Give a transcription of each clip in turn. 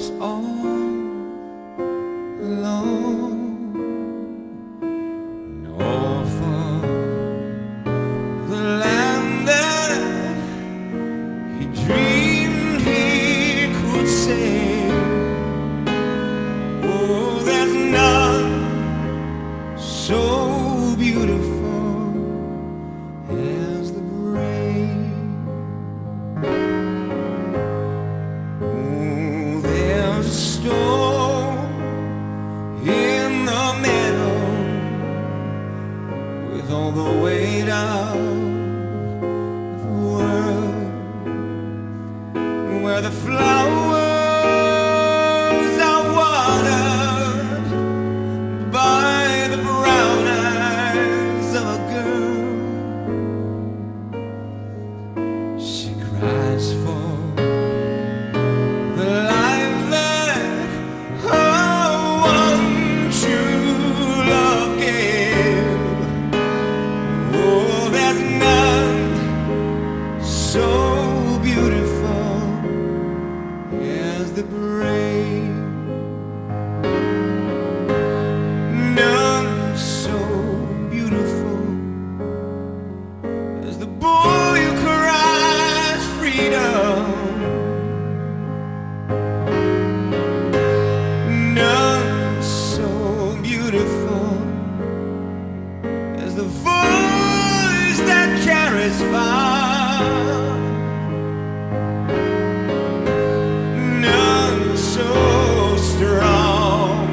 walks all alone. Norfolk, the land that he dreamed he could sail. Oh, there's none so beautiful as the brave. Oh, there's a storm in the meadow with all the weight of the world, where the flowers are watered by the brown eyes of a girl. She cries for the life that her one true love gave. Oh, there's none so beautiful as the brave. None so beautiful as the boy who cries freedom. None so beautiful as the voice that carries fire. None so strong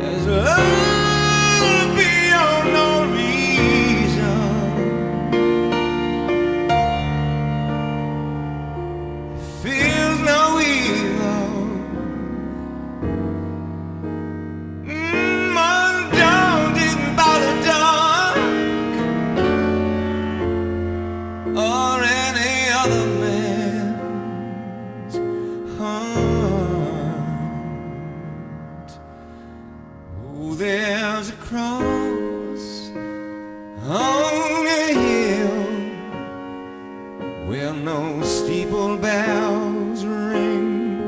as love beyond all reason. It feels no evil. Undaunted by the dark or any other man's heart. Oh, there's a cross on a hill where no steeple bells ring,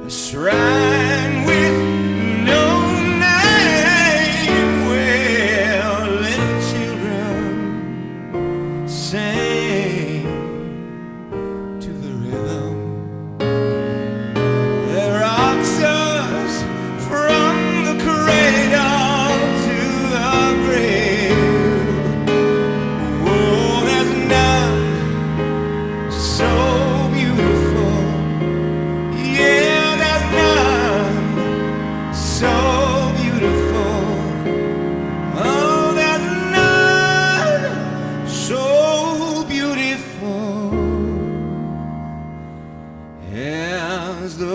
a shrine with no name where little children sing to the rhythm that rocks us from the cradle to the grave. Oh, there's none so beautiful. Yeah, there's none so beautiful. Oh, there's none so beautiful as the